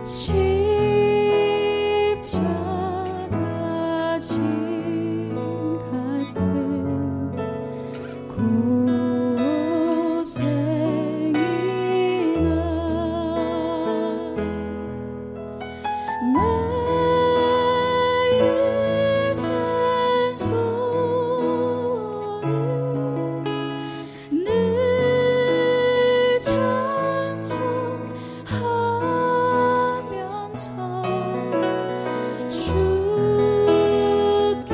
십자가 짐 같은 고생이나 내 일생 소원은 늘 찬송하면서 주께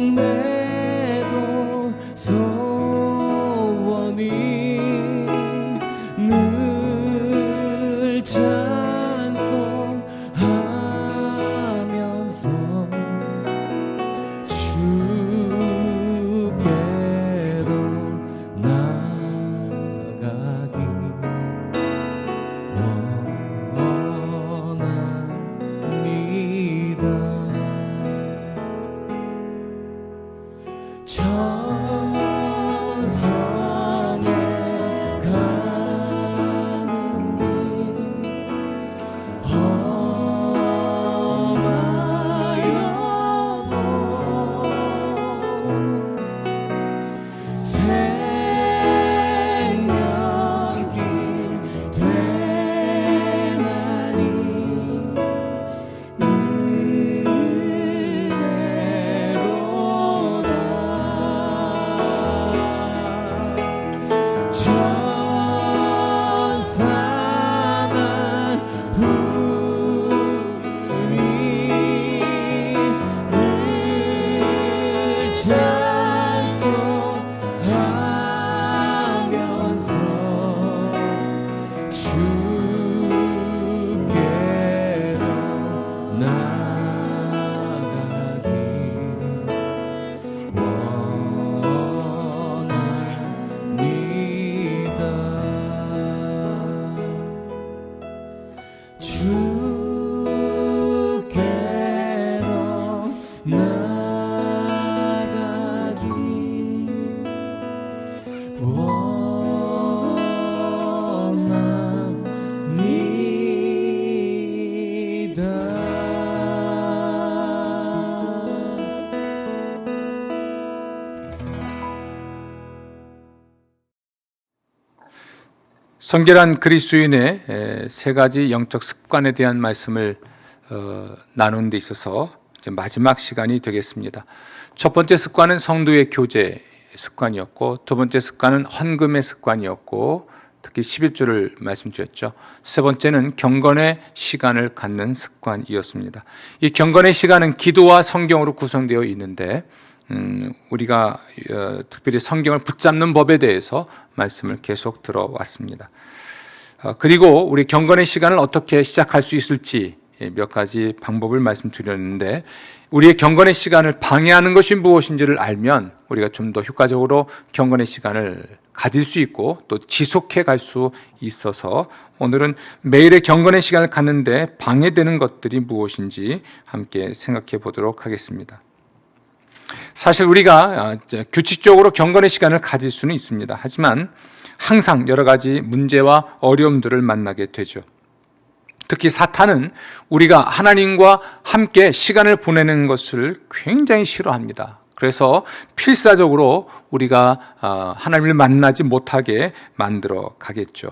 꿈에도 소원이 늘 찬송하면서 주께로 나가기 천성에 가는 길 험하여도 생명길 되나니 천사만 부르니 늘 찬송하면서 주께로 나가기 주께로 나가기 원합니다. 성결한 그리스도인의 세 가지 영적 습관에 대한 말씀을 나누는 데 있어서 이제 마지막 시간이 되겠습니다. 첫 번째 습관은 성도의 교제 습관이었고, 두 번째 습관은 헌금의 습관이었고, 특히 11조를 말씀드렸죠. 세 번째는 경건의 시간을 갖는 습관이었습니다. 이 경건의 시간은 기도와 성경으로 구성되어 있는데 우리가 특별히 성경을 붙잡는 법에 대해서 말씀을 계속 들어왔습니다. 그리고 우리 경건의 시간을 어떻게 시작할 수 있을지 몇 가지 방법을 말씀드렸는데, 우리의 경건의 시간을 방해하는 것이 무엇인지를 알면 우리가 좀 더 효과적으로 경건의 시간을 가질 수 있고 또 지속해 갈 수 있어서 오늘은 매일의 경건의 시간을 갖는데 방해되는 것들이 무엇인지 함께 생각해 보도록 하겠습니다. 사실 우리가 규칙적으로 경건의 시간을 가질 수는 있습니다. 하지만 항상 여러 가지 문제와 어려움들을 만나게 되죠. 특히 사탄은 우리가 하나님과 함께 시간을 보내는 것을 굉장히 싫어합니다. 그래서 필사적으로 우리가 하나님을 만나지 못하게 만들어 가겠죠.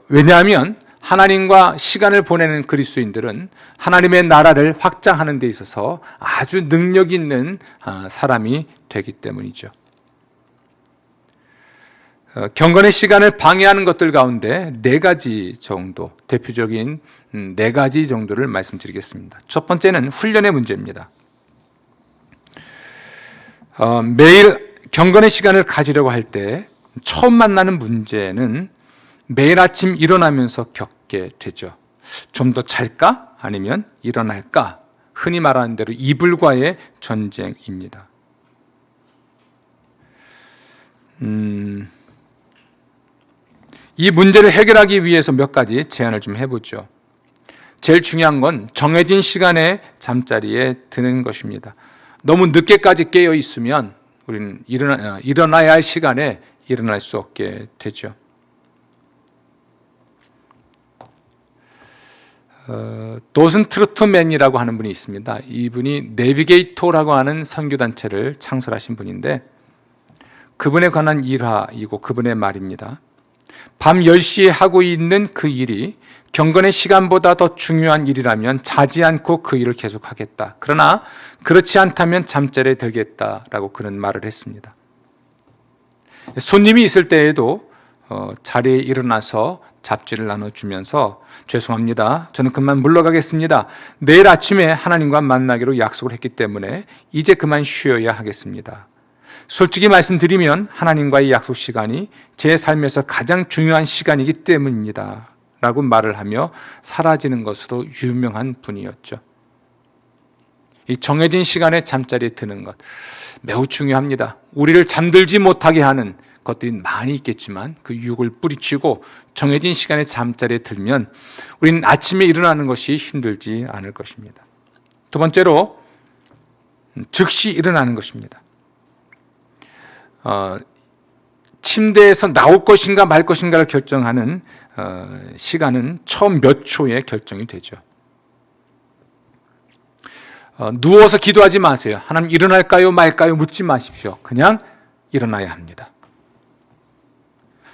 왜냐하면 하나님과 시간을 보내는 그리스도인들은 하나님의 나라를 확장하는 데 있어서 아주 능력 있는 사람이 되기 때문이죠. 경건의 시간을 방해하는 것들 가운데 네 가지 정도, 대표적인 네 가지 정도를 말씀드리겠습니다. 첫 번째는 훈련의 문제입니다. 매일 경건의 시간을 가지려고 할 때 처음 만나는 문제는 매일 아침 일어나면서 겪게 되죠. 좀 더 잘까? 아니면 일어날까? 흔히 말하는 대로 이불과의 전쟁입니다. 이 문제를 해결하기 위해서 몇 가지 제안을 좀 해보죠. 제일 중요한 건 정해진 시간에 잠자리에 드는 것입니다. 너무 늦게까지 깨어 있으면 우리는 일어나야 할 시간에 일어날 수 없게 되죠. 도슨 트루트맨이라고 하는 분이 있습니다. 이분이 내비게이토라고 하는 선교단체를 창설하신 분인데 그분에 관한 일화이고 그분의 말입니다. 밤 10시에 하고 있는 그 일이 경건의 시간보다 더 중요한 일이라면 자지 않고 그 일을 계속하겠다. 그러나 그렇지 않다면 잠자리에 들겠다라고 그런 말을 했습니다. 손님이 있을 때에도 자리에 일어나서 잡지를 나눠주면서 죄송합니다. 저는 그만 물러가겠습니다. 내일 아침에 하나님과 만나기로 약속을 했기 때문에 이제 그만 쉬어야 하겠습니다. 솔직히 말씀드리면 하나님과의 약속 시간이 제 삶에서 가장 중요한 시간이기 때문입니다. 라고 말을 하며 사라지는 것으로 유명한 분이었죠. 이 정해진 시간에 잠자리에 드는 것 매우 중요합니다. 우리를 잠들지 못하게 하는 것들이 많이 있겠지만 그 유혹을 뿌리치고 정해진 시간에 잠자리에 들면 우리는 아침에 일어나는 것이 힘들지 않을 것입니다. 두 번째로 즉시 일어나는 것입니다. 침대에서 나올 것인가 말 것인가를 결정하는 시간은 처음 몇 초에 결정이 되죠. 누워서 기도하지 마세요. 하나님 일어날까요 말까요 묻지 마십시오. 그냥 일어나야 합니다.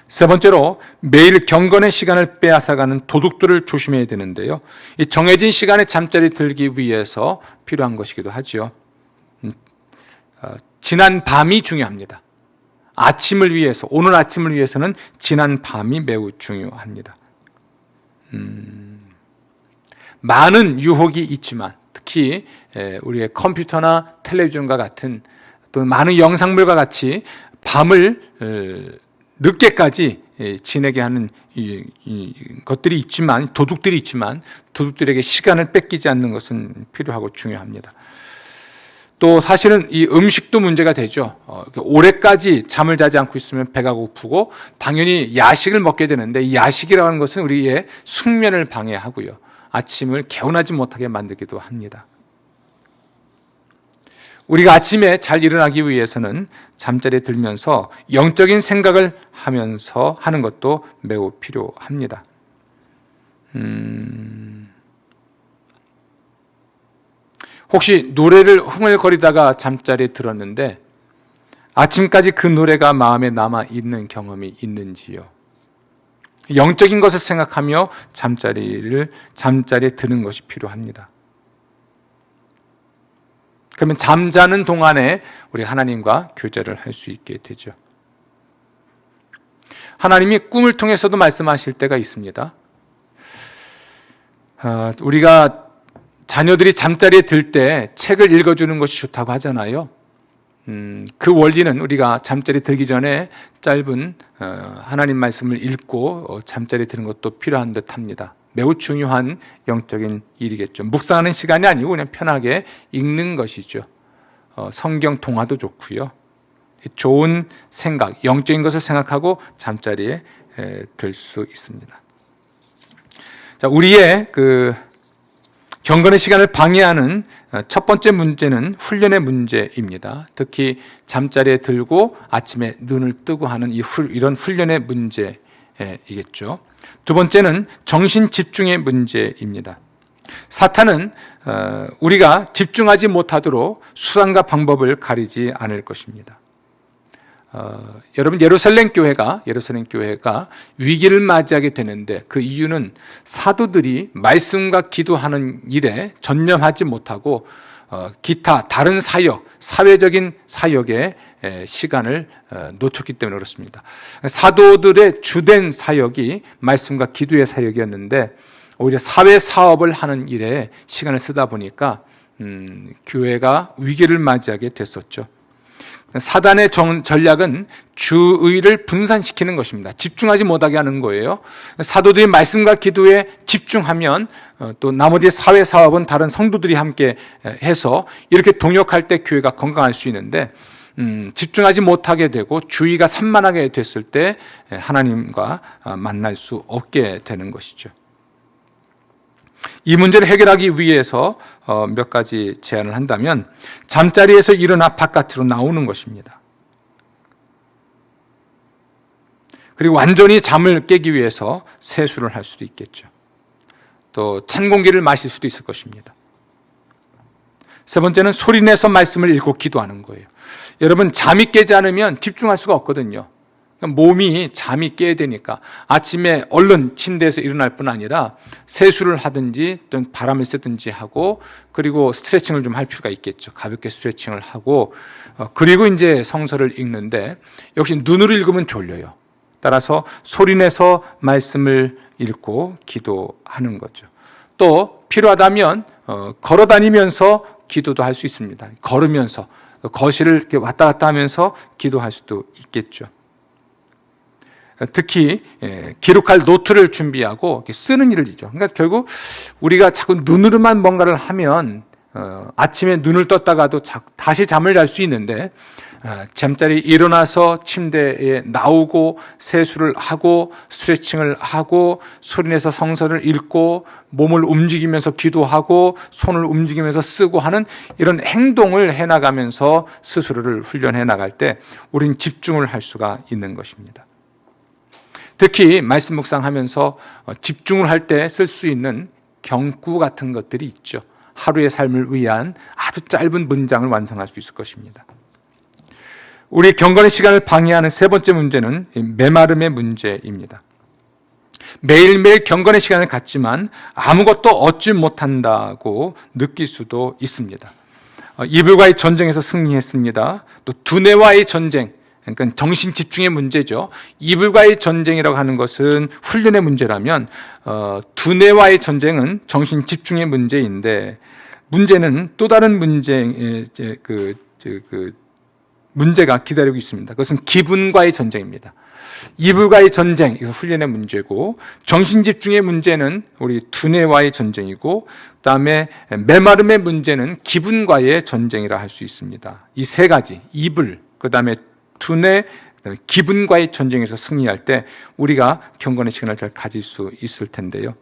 세 번째로 매일 경건의 시간을 빼앗아가는 도둑들을 조심해야 되는데요. 이 정해진 시간에 잠자리 들기 위해서 필요한 것이기도 하죠. 지난 밤이 중요합니다. 아침을 위해서, 오늘 아침을 위해서는 지난 밤이 매우 중요합니다. 많은 유혹이 있지만 특히 우리의 컴퓨터나 텔레비전과 같은 또 많은 영상물과 같이 밤을 늦게까지 지내게 하는 것들이 있지만 도둑들이 있지만 도둑들에게 시간을 뺏기지 않는 것은 필요하고 중요합니다. 또 사실은 이 음식도 문제가 되죠. 오래까지 잠을 자지 않고 있으면 배가 고프고 당연히 야식을 먹게 되는데 이 야식이라는 것은 우리의 숙면을 방해하고요. 아침을 개운하지 못하게 만들기도 합니다. 우리가 아침에 잘 일어나기 위해서는 잠자리에 들면서 영적인 생각을 하면서 하는 것도 매우 필요합니다. 혹시 노래를 흥얼거리다가 잠자리에 들었는데 아침까지 그 노래가 마음에 남아 있는 경험이 있는지요? 영적인 것을 생각하며 잠자리에 드는 것이 필요합니다. 그러면 잠자는 동안에 우리 하나님과 교제를 할 수 있게 되죠. 하나님이 꿈을 통해서도 말씀하실 때가 있습니다. 우리가 자녀들이 잠자리에 들 때 책을 읽어주는 것이 좋다고 하잖아요. 그 원리는 우리가 잠자리에 들기 전에 짧은 하나님 말씀을 읽고 잠자리에 드는 것도 필요한 듯 합니다. 매우 중요한 영적인 일이겠죠. 묵상하는 시간이 아니고 그냥 편하게 읽는 것이죠. 성경 동화도 좋고요. 좋은 생각, 영적인 것을 생각하고 잠자리에 들 수 있습니다. 자, 우리의 경건의 시간을 방해하는 첫 번째 문제는 훈련의 문제입니다. 특히 잠자리에 들고 아침에 눈을 뜨고 하는 이런 훈련의 문제이겠죠. 두 번째는 정신 집중의 문제입니다. 사탄은 우리가 집중하지 못하도록 수단과 방법을 가리지 않을 것입니다. 여러분 예루살렘 교회가 위기를 맞이하게 되는데 그 이유는 사도들이 말씀과 기도하는 일에 전념하지 못하고 기타 다른 사역, 사회적인 사역에 시간을 놓쳤기 때문에 그렇습니다. 사도들의 주된 사역이 말씀과 기도의 사역이었는데 오히려 사회 사업을 하는 일에 시간을 쓰다 보니까 교회가 위기를 맞이하게 됐었죠. 사단의 전략은 주의를 분산시키는 것입니다. 집중하지 못하게 하는 거예요. 사도들이 말씀과 기도에 집중하면 또 나머지 사회 사업은 다른 성도들이 함께 해서 이렇게 동역할 때 교회가 건강할 수 있는데 집중하지 못하게 되고 주의가 산만하게 됐을 때 하나님과 만날 수 없게 되는 것이죠. 이 문제를 해결하기 위해서 몇 가지 제안을 한다면 잠자리에서 일어나 바깥으로 나오는 것입니다. 그리고 완전히 잠을 깨기 위해서 세수를 할 수도 있겠죠. 또 찬 공기를 마실 수도 있을 것입니다. 세 번째는 소리내서 말씀을 읽고 기도하는 거예요. 여러분, 잠이 깨지 않으면 집중할 수가 없거든요. 몸이 잠이 깨야 되니까 아침에 얼른 침대에서 일어날 뿐 아니라 세수를 하든지 또는 바람을 쐬든지 하고 그리고 스트레칭을 좀 할 필요가 있겠죠. 가볍게 스트레칭을 하고 그리고 이제 성서를 읽는데 역시 눈으로 읽으면 졸려요. 따라서 소리내서 말씀을 읽고 기도하는 거죠. 또 필요하다면 걸어 다니면서 기도도 할 수 있습니다. 걸으면서 거실을 이렇게 왔다 갔다 하면서 기도할 수도 있겠죠. 특히 기록할 노트를 준비하고 쓰는 일이죠. 그러니까 결국 우리가 자꾸 눈으로만 뭔가를 하면 아침에 눈을 떴다가도 다시 잠을 잘 수 있는데 잠자리 일어나서 침대에 나오고 세수를 하고 스트레칭을 하고 소리내서 성서를 읽고 몸을 움직이면서 기도하고 손을 움직이면서 쓰고 하는 이런 행동을 해나가면서 스스로를 훈련해 나갈 때 우리는 집중을 할 수가 있는 것입니다. 특히 말씀 묵상하면서 집중을 할 때 쓸 수 있는 경구 같은 것들이 있죠. 하루의 삶을 위한 아주 짧은 문장을 완성할 수 있을 것입니다. 우리 경건의 시간을 방해하는 세 번째 문제는 메마름의 문제입니다. 매일매일 경건의 시간을 갖지만 아무것도 얻지 못한다고 느낄 수도 있습니다. 이불과의 전쟁에서 승리했습니다. 또 두뇌와의 전쟁, 그러니까 정신 집중의 문제죠. 이불과의 전쟁이라고 하는 것은 훈련의 문제라면 두뇌와의 전쟁은 정신 집중의 문제인데 문제는 또 다른 문제가 기다리고 있습니다. 그것은 기분과의 전쟁입니다. 이불과의 전쟁, 이거 훈련의 문제고 정신 집중의 문제는 우리 두뇌와의 전쟁이고 그다음에 메마름의 문제는 기분과의 전쟁이라 할 수 있습니다. 이 세 가지, 이불, 그다음에 두뇌, 그다음에 기분과의 전쟁에서 승리할 때 우리가 경건의 시간을 잘 가질 수 있을 텐데요.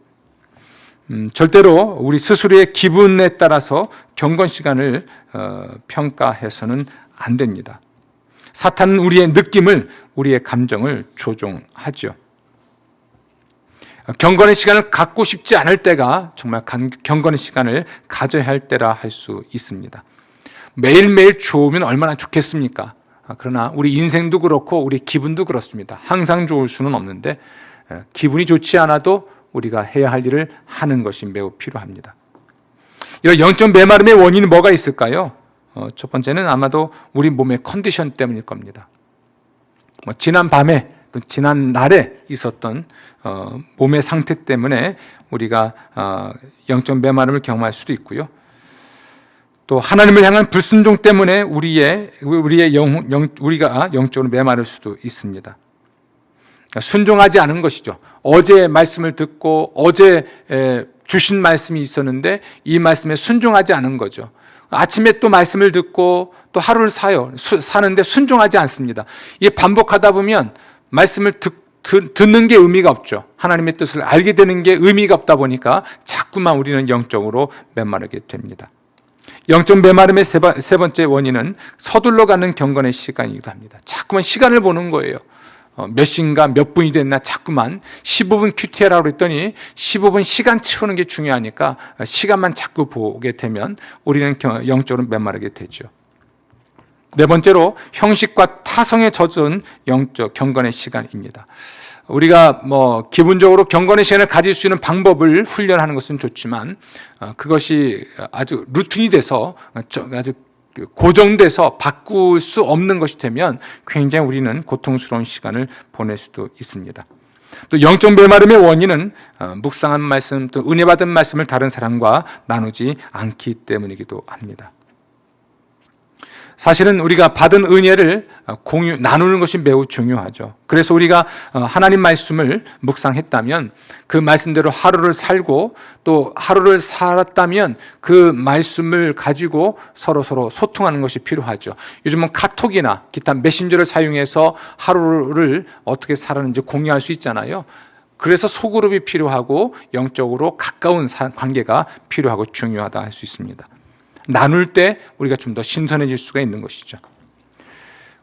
절대로 우리 스스로의 기분에 따라서 경건 시간을 평가해서는 안 됩니다. 사탄은 우리의 느낌을, 우리의 감정을 조종하죠. 경건의 시간을 갖고 싶지 않을 때가 정말 경건의 시간을 가져야 할 때라 할 수 있습니다. 매일매일 좋으면 얼마나 좋겠습니까? 그러나 우리 인생도 그렇고 우리 기분도 그렇습니다. 항상 좋을 수는 없는데 기분이 좋지 않아도 우리가 해야 할 일을 하는 것이 매우 필요합니다. 이런 영적 메마름의 원인은 뭐가 있을까요? 첫 번째는 아마도 우리 몸의 컨디션 때문일 겁니다. 지난 밤에 또 지난 날에 있었던 몸의 상태 때문에 우리가 영적 메마름을 경험할 수도 있고요. 또 하나님을 향한 불순종 때문에 우리가 영적으로 메마를 수도 있습니다. 순종하지 않은 것이죠. 어제 말씀을 듣고 어제 주신 말씀이 있었는데 이 말씀에 순종하지 않은 거죠. 아침에 또 말씀을 듣고 또 하루를 사는데 순종하지 않습니다. 이게 반복하다 보면 말씀을 듣는 게 의미가 없죠. 하나님의 뜻을 알게 되는 게 의미가 없다 보니까 자꾸만 우리는 영적으로 메마르게 됩니다. 영적 메마름의 세 번째 원인은 서둘러 가는 경건의 시간이기도 합니다. 자꾸만 시간을 보는 거예요. 몇 시인가 몇 분이 됐나 자꾸만 15분 QT라고 했더니 15분 시간 채우는 게 중요하니까 시간만 자꾸 보게 되면 우리는 영적으로 메마르게 되죠. 네 번째로 형식과 타성에 젖은 영적 경건의 시간입니다. 우리가 기본적으로 경건의 시간을 가질 수 있는 방법을 훈련하는 것은 좋지만 그것이 아주 루틴이 돼서 아주 고정돼서 바꿀 수 없는 것이 되면 굉장히 우리는 고통스러운 시간을 보낼 수도 있습니다. 또 영적 메마름의 원인은 묵상한 말씀, 또 은혜 받은 말씀을 다른 사람과 나누지 않기 때문이기도 합니다. 사실은 우리가 받은 은혜를 나누는 것이 매우 중요하죠. 그래서 우리가 하나님 말씀을 묵상했다면 그 말씀대로 하루를 살고 또 하루를 살았다면 그 말씀을 가지고 서로 소통하는 것이 필요하죠. 요즘은 카톡이나 기타 메신저를 사용해서 하루를 어떻게 살았는지 공유할 수 있잖아요. 그래서 소그룹이 필요하고 영적으로 가까운 관계가 필요하고 중요하다 할 수 있습니다. 나눌 때 우리가 좀 더 신선해질 수가 있는 것이죠.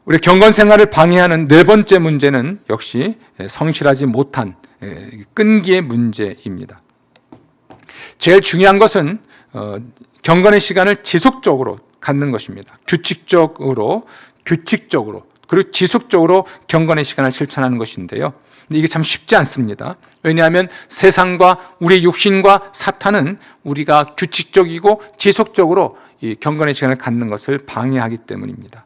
우리 경건 생활을 방해하는 네 번째 문제는 역시 성실하지 못한 끈기의 문제입니다. 제일 중요한 것은 경건의 시간을 지속적으로 갖는 것입니다. 규칙적으로 그리고 지속적으로 경건의 시간을 실천하는 것인데요. 이게 참 쉽지 않습니다. 왜냐하면 세상과 우리의 육신과 사탄은 우리가 규칙적이고 지속적으로 이 경건의 시간을 갖는 것을 방해하기 때문입니다.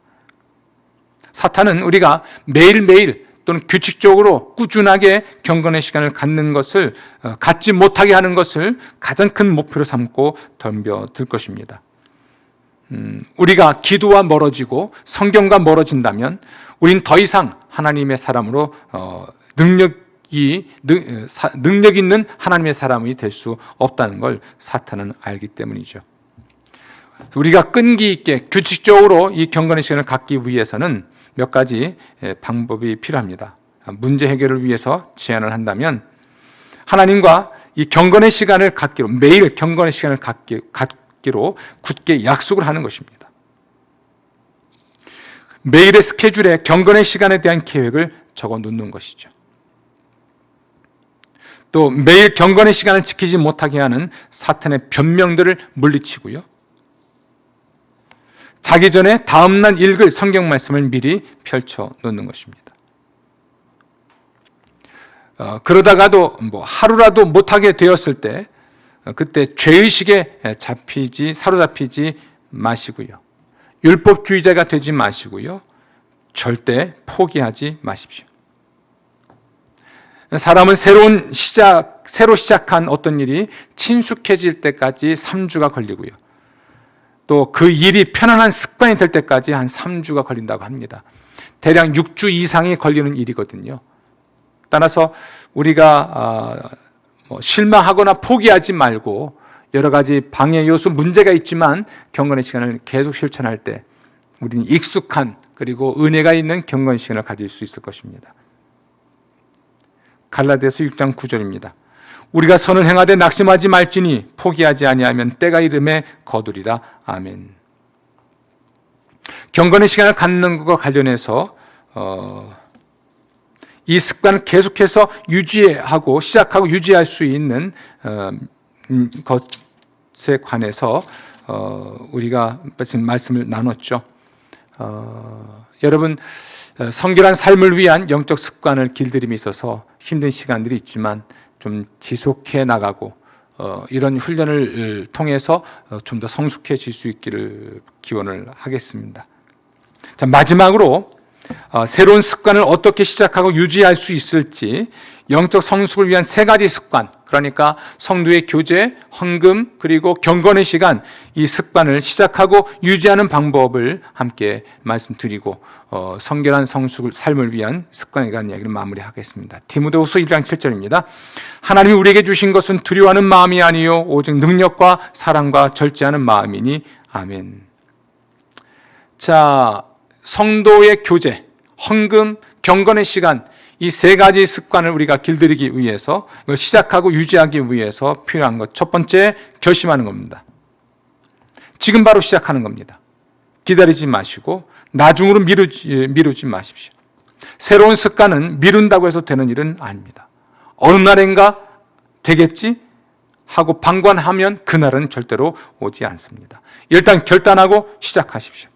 사탄은 우리가 매일매일 또는 규칙적으로 꾸준하게 경건의 시간을 갖는 것을 갖지 못하게 하는 것을 가장 큰 목표로 삼고 덤벼들 것입니다. 우리가 기도와 멀어지고 성경과 멀어진다면 우린 더 이상 하나님의 사람으로 능력 있는 하나님의 사람이 될 수 없다는 걸 사탄은 알기 때문이죠. 우리가 끈기 있게 규칙적으로 이 경건의 시간을 갖기 위해서는 몇 가지 방법이 필요합니다. 문제 해결을 위해서 제안을 한다면 하나님과 이 경건의 시간을 갖기로, 매일 경건의 시간을 갖기로 굳게 약속을 하는 것입니다. 매일의 스케줄에 경건의 시간에 대한 계획을 적어 놓는 것이죠. 또 매일 경건의 시간을 지키지 못하게 하는 사탄의 변명들을 물리치고요. 자기 전에 다음날 읽을 성경 말씀을 미리 펼쳐 놓는 것입니다. 그러다가도 하루라도 못하게 되었을 때 그때 죄의식에 사로잡히지 마시고요. 율법주의자가 되지 마시고요. 절대 포기하지 마십시오. 사람은 새로 시작한 어떤 일이 친숙해질 때까지 3주가 걸리고요. 또 그 일이 편안한 습관이 될 때까지 한 3주가 걸린다고 합니다. 대략 6주 이상이 걸리는 일이거든요. 따라서 우리가 실망하거나 포기하지 말고 여러 가지 방해 요소 문제가 있지만 경건의 시간을 계속 실천할 때 우리는 익숙한 그리고 은혜가 있는 경건 시간을 가질 수 있을 것입니다. 갈라디아서 6장 9절입니다. 우리가 선을 행하되 낙심하지 말지니 포기하지 아니하면 때가 이름에 거두리라. 아멘. 경건의 시간을 갖는 것과 관련해서 이 습관을 계속해서 시작하고 유지할 수 있는 것에 관해서 우리가 말씀을 나눴죠. 여러분, 성결한 삶을 위한 영적 습관을 길들임이 있어서 힘든 시간들이 있지만 좀 지속해 나가고 이런 훈련을 통해서 좀 더 성숙해질 수 있기를 기원을 하겠습니다. 자, 마지막으로 새로운 습관을 어떻게 시작하고 유지할 수 있을지 영적 성숙을 위한 3가지 습관, 그러니까 성도의 교제, 헌금, 그리고 경건의 시간, 이 습관을 시작하고 유지하는 방법을 함께 말씀드리고 성결한 성숙을 삶을 위한 습관에 관한 이야기를 마무리하겠습니다. 디모데후서 1장 7절입니다. 하나님이 우리에게 주신 것은 두려워하는 마음이 아니요 오직 능력과 사랑과 절제하는 마음이니 아멘. 자, 성도의 교제, 헌금, 경건의 시간, 이 3가지 습관을 우리가 길들이기 위해서, 이걸 시작하고 유지하기 위해서 필요한 것. 첫 번째, 결심하는 겁니다. 지금 바로 시작하는 겁니다. 기다리지 마시고 나중으로 미루지 마십시오. 새로운 습관은 미룬다고 해서 되는 일은 아닙니다. 어느 날인가 되겠지 하고 방관하면 그날은 절대로 오지 않습니다. 일단 결단하고 시작하십시오.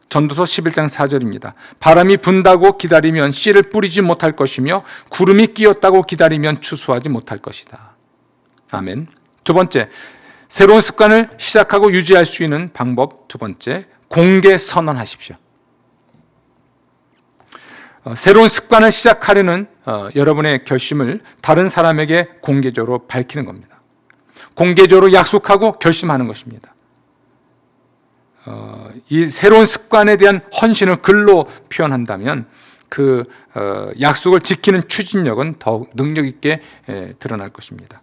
전도서 11장 4절입니다. 바람이 분다고 기다리면 씨를 뿌리지 못할 것이며 구름이 끼었다고 기다리면 추수하지 못할 것이다. 아멘. 두 번째, 새로운 습관을 시작하고 유지할 수 있는 방법 두 번째, 공개 선언하십시오. 새로운 습관을 시작하려는 여러분의 결심을 다른 사람에게 공개적으로 밝히는 겁니다. 공개적으로 약속하고 결심하는 것입니다. 이 새로운 습관에 대한 헌신을 글로 표현한다면 그 약속을 지키는 추진력은 더욱 능력 있게 드러날 것입니다.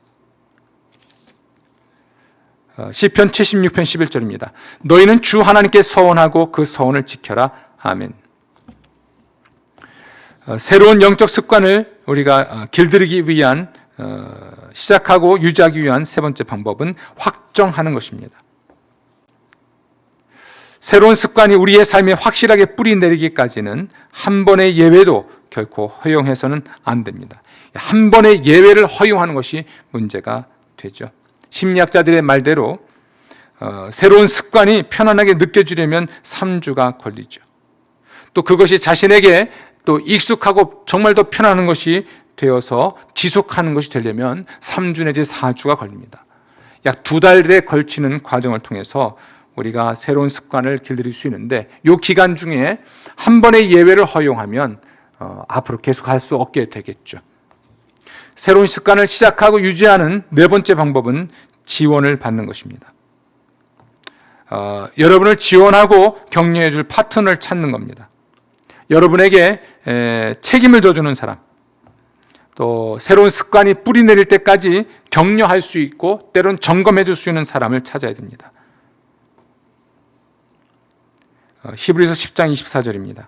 시편 76편 11절입니다. 너희는 주 하나님께 서원하고 그 서원을 지켜라. 아멘. 새로운 영적 습관을 우리가 길들이기 위한 시작하고 유지하기 위한 세 번째 방법은 확정하는 것입니다. 새로운 습관이 우리의 삶에 확실하게 뿌리 내리기까지는 한 번의 예외도 결코 허용해서는 안 됩니다. 한 번의 예외를 허용하는 것이 문제가 되죠. 심리학자들의 말대로 새로운 습관이 편안하게 느껴지려면 3주가 걸리죠. 또 그것이 자신에게 또 익숙하고 정말 더 편안한 것이 되어서 지속하는 것이 되려면 3주 내지 4주가 걸립니다. 약 2달에 걸치는 과정을 통해서 우리가 새로운 습관을 길들일 수 있는데 이 기간 중에 한 번의 예외를 허용하면 앞으로 계속할 수 없게 되겠죠. 새로운 습관을 시작하고 유지하는 네 번째 방법은 지원을 받는 것입니다. 여러분을 지원하고 격려해 줄 파트너를 찾는 겁니다. 여러분에게 책임을 져주는 사람, 또 새로운 습관이 뿌리 내릴 때까지 격려할 수 있고 때론 점검해 줄 수 있는 사람을 찾아야 됩니다. 히브리서 10장 24절입니다.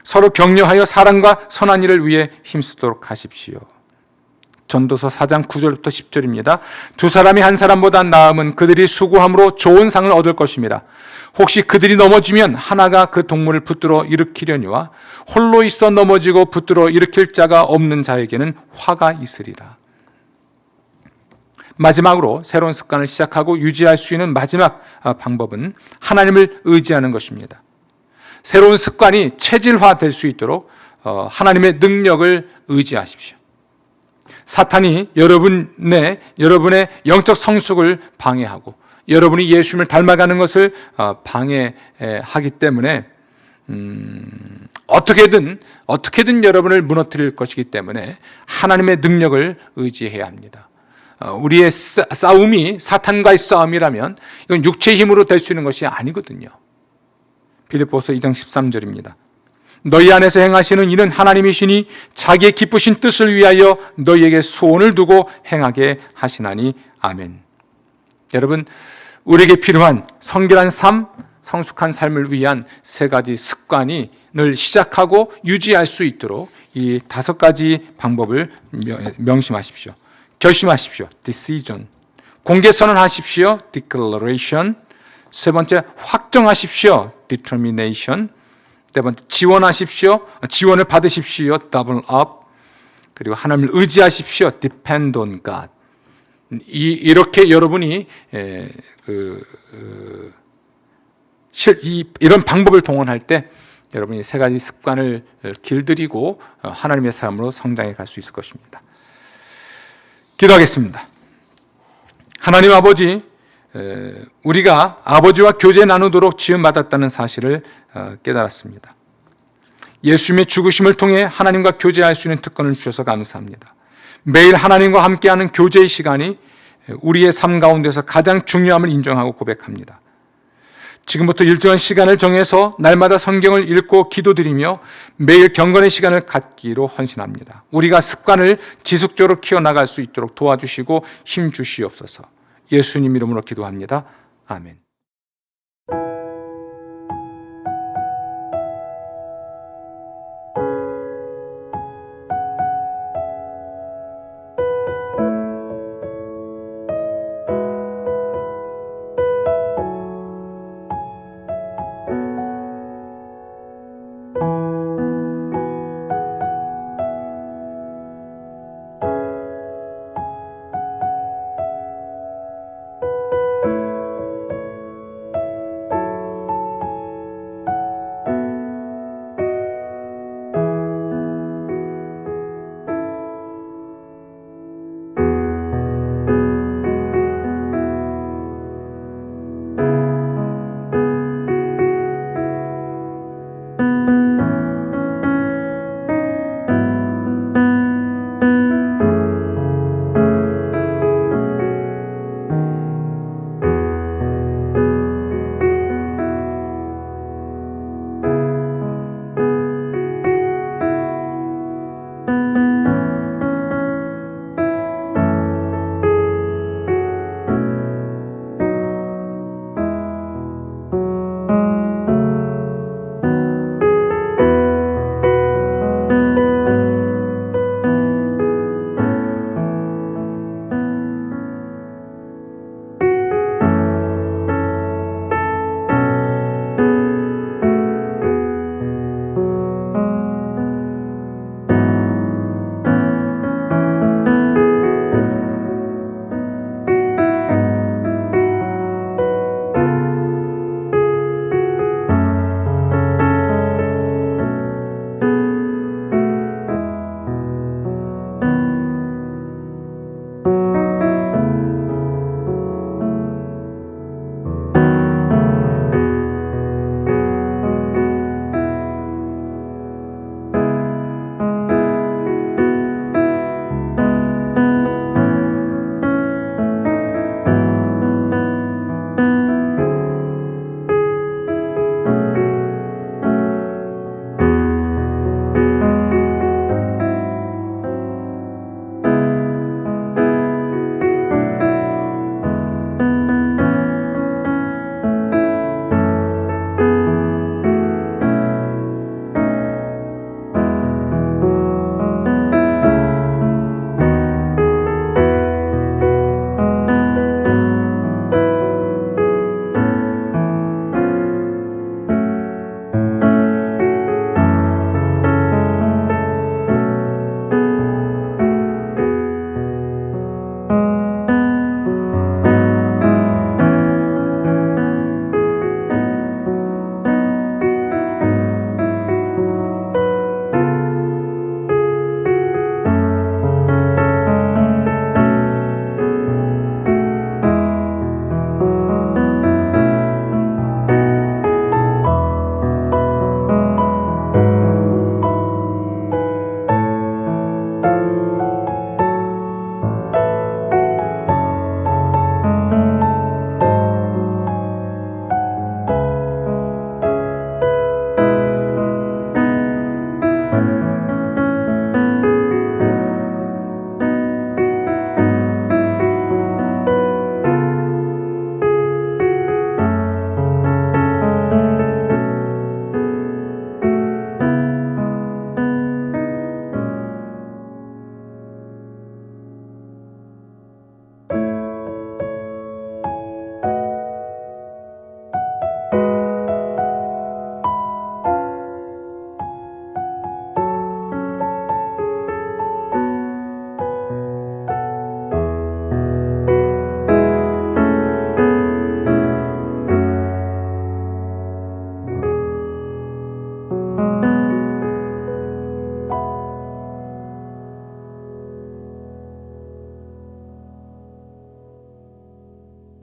서로 격려하여 사랑과 선한 일을 위해 힘쓰도록 하십시오. 전도서 4장 9절부터 10절입니다. 두 사람이 한 사람보다 나음은 그들이 수고함으로 좋은 상을 얻을 것입니다. 혹시 그들이 넘어지면 하나가 그 동물을 붙들어 일으키려니와 홀로 있어 넘어지고 붙들어 일으킬 자가 없는 자에게는 화가 있으리라. 마지막으로 새로운 습관을 시작하고 유지할 수 있는 마지막 방법은 하나님을 의지하는 것입니다. 새로운 습관이 체질화될 수 있도록 하나님의 능력을 의지하십시오. 사탄이 여러분의 영적 성숙을 방해하고 여러분이 예수님을 닮아가는 것을 방해하기 때문에 어떻게든 여러분을 무너뜨릴 것이기 때문에 하나님의 능력을 의지해야 합니다. 우리의 싸움이 사탄과의 싸움이라면 이건 육체의 힘으로 될 수 있는 것이 아니거든요. 빌립보서 2장 13절입니다. 너희 안에서 행하시는 이는 하나님이시니 자기의 기쁘신 뜻을 위하여 너희에게 소원을 두고 행하게 하시나니 아멘. 여러분, 우리에게 필요한 성결한 삶, 성숙한 삶을 위한 세 가지 습관을 시작하고 유지할 수 있도록 이 5가지 방법을 명심하십시오. 결심하십시오. decision. 공개 선언하십시오. declaration. 세 번째, 확정하십시오. determination. 네 번째, 지원하십시오. 지원을 받으십시오. double up. 그리고 하나님을 의지하십시오. depend on God. 이렇게 여러분이 이런 방법을 동원할 때 여러분이 세 가지 습관을 길들이고 하나님의 삶으로 성장해 갈 수 있을 것입니다. 기도하겠습니다. 하나님 아버지, 우리가 아버지와 교제 나누도록 지음받았다는 사실을 깨달았습니다. 예수님의 죽으심을 통해 하나님과 교제할 수 있는 특권을 주셔서 감사합니다. 매일 하나님과 함께하는 교제의 시간이 우리의 삶 가운데서 가장 중요함을 인정하고 고백합니다. 지금부터 일정한 시간을 정해서 날마다 성경을 읽고 기도드리며 매일 경건의 시간을 갖기로 헌신합니다. 우리가 습관을 지속적으로 키워나갈 수 있도록 도와주시고 힘 주시옵소서. 예수님 이름으로 기도합니다. 아멘.